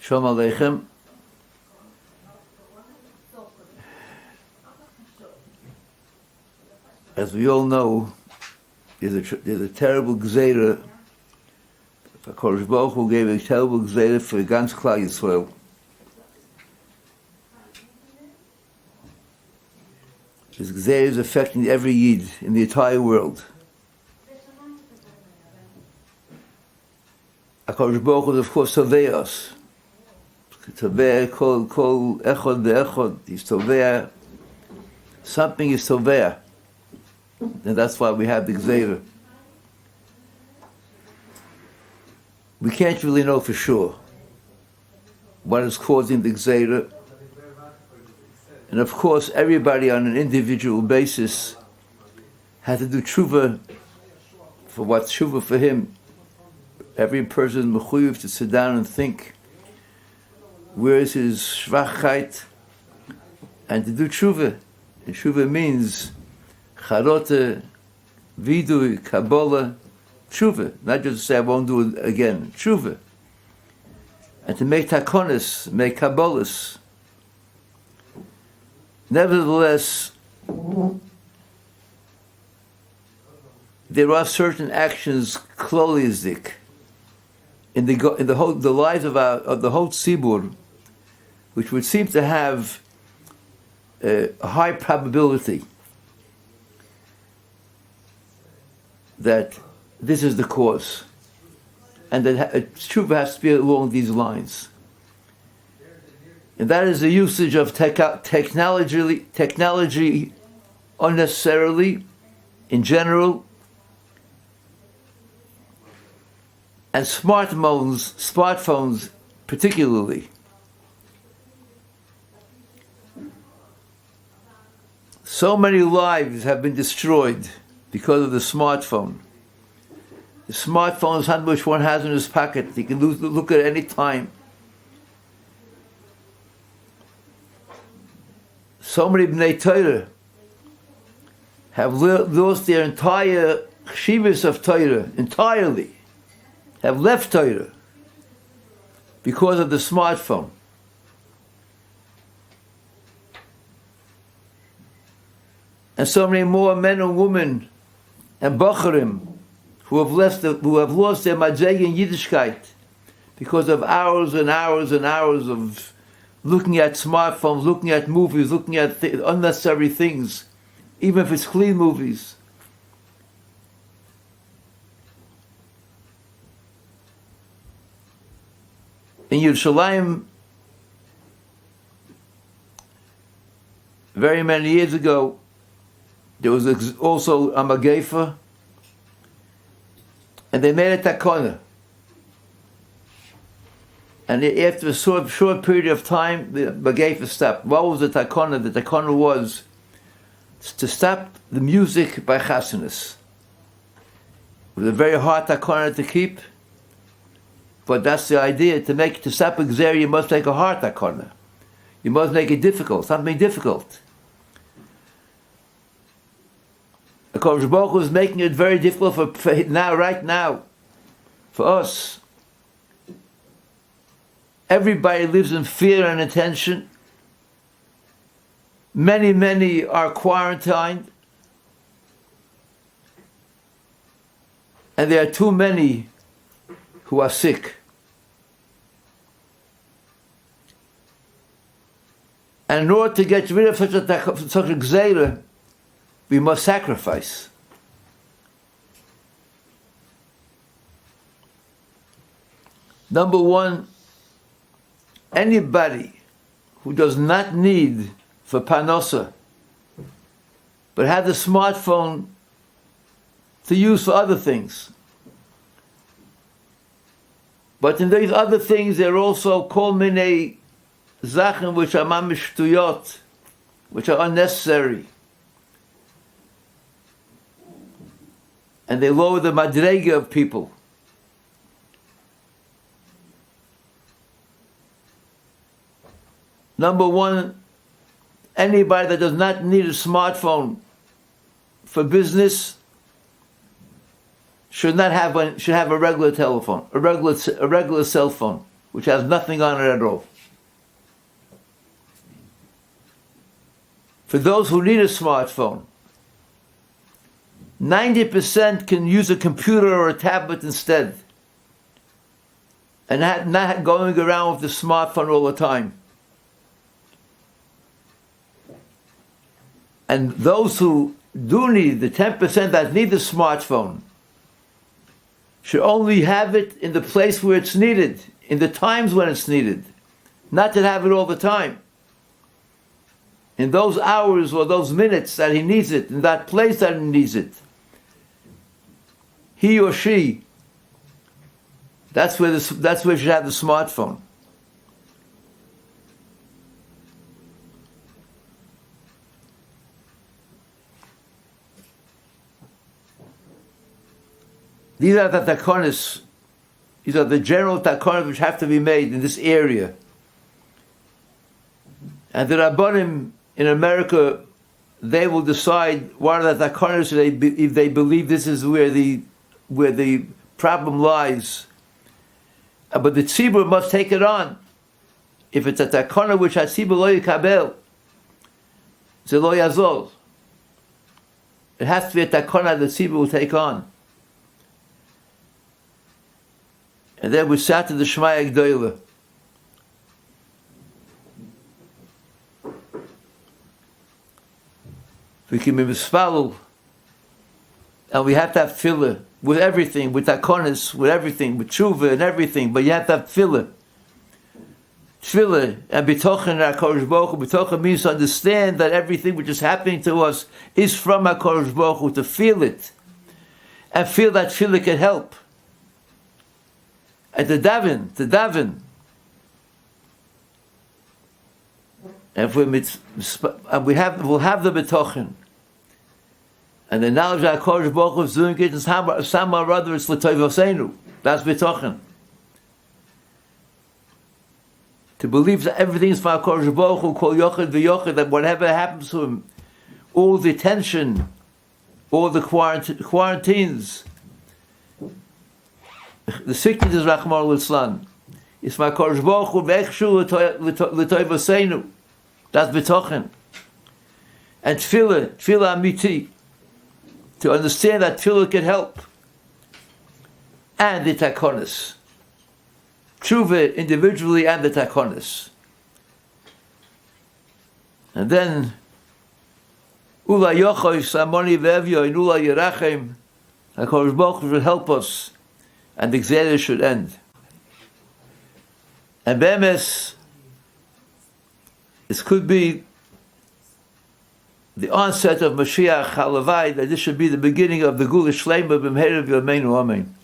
Shalom Aleichem. As we all know, there's a terrible gzeira. HaKadosh Baruch Hu gave a terrible gzeira for ganz Klal Yisrael. This gzeira is affecting every Yid in the entire world. HaKadosh Baruch Hu is, of course, Tovei us. Tovei kol echod ve'echod. He's Tovei. Something is Tovei. And that's why we have the gzeira. We can't really know for sure what is causing the gzeira. And of course, everybody on an individual basis has to do tshuva for what's tshuva for him. Every person is mechuyev to sit down and think, where is his schwachheit? And to do tshuva. And tshuva means charote, vidui, kabbalah, tshuva. Not just to say, I won't do it again. Tshuva. And to make takonis, make kabbalahs. Nevertheless, there are certain actions klolizik in the lives of the whole tzibur, which would seem to have a high probability that this is the cause, and that tshuva has to be along these lines. And that is the usage of technology unnecessarily, in general, and smartphones particularly. So many lives have been destroyed because of the smartphone. The smartphone is something which one has in his pocket. He can look at any time. So many Bnei Torah have lost their entire chshivas of Torah entirely, have left Torah because of the smartphone. And so many more men and women and bacharim who have lost their madrega in Yiddishkeit because of hours and hours and hours of looking at smartphones, looking at movies, looking at unnecessary things, even if it's clean movies. In Yerushalayim, very many years ago, there was also a magefa, and they made a takana. And after a short period of time, the magefa stopped. What was the takana? The takana was to stop the music by chasanas. It was a very hard takana to keep, but that's the idea. To stop a gzeira, you must make a hard takana. You must make it difficult, something difficult. HaKadosh Baruch Hu is making it very difficult for now, right now, for us. Everybody lives in fear and attention. Many are quarantined. And there are too many who are sick. And in order to get rid of such a gzeira, we must sacrifice. Number one, anybody who does not need for panosa, but have the smartphone to use for other things. But in these other things, there are also kol minei zachen which are mamish shtuyot, which are unnecessary. And they lower the madrega of people. Number one, anybody that does not need a smartphone for business should not have one, should have a regular telephone, a regular cell phone. which has nothing on it at all. For those who need a smartphone, 90% can use a computer or a tablet instead, and not going around with the smartphone all the time. And those who do need, the 10% that need the smartphone, should only have it in the place where it's needed, in the times when it's needed, not to have it all the time. In those hours or those minutes that he needs it, in that place that he needs it. He or she, that's where you should have the smartphone. These are the takonis. These are the general takonis which have to be made in this area. And the Rabbanim in America, they will decide what are the takonis if they believe this is where the problem lies. But the tzibur must take it on. If it's a takona which hatzibur lo yikabel, ze lo yazol. It has to be a takona that the tzibur will take on. And then we sat to the Shema Gdoila. We can be mispalel, and we have to have tefillah with everything, with takonis, with everything, with tshuva and everything. But you have to have tefillah, and bitochen HaKadosh Baruch Hu. Bitochen means to understand that everything which is happening to us is from HaKadosh Baruch Hu. To feel it, and feel that tefillah can help. And to daven. And we'll have the betochen. And the knowledge that HaKadosh Baruch Hu is doing it, and somehow or other it's l'toivoseinu. That's betochen. To believe that everything is from HaKadosh Baruch Hu, kol yochid v'yochid, that whatever happens to him, all the tension, all the quarantines, the sickness is Rachmana litzlan. It's my HaKadosh Baruch Hu v'echshu l'toivoseinu. That's betochen. And tefillah amiti, to understand that tefillah can help. And the takonis. Tshuva individually and the takonis. And then, ula yochoy samoni ve'evyo in ula yerachem, HaKadosh Baruch Hu should help us, and the Gzeilah should end. And be'emes, this could be the onset of Mashiach Halavai, that this should be the beginning of the Gula Shleima b'mheirav Yameinu Amen.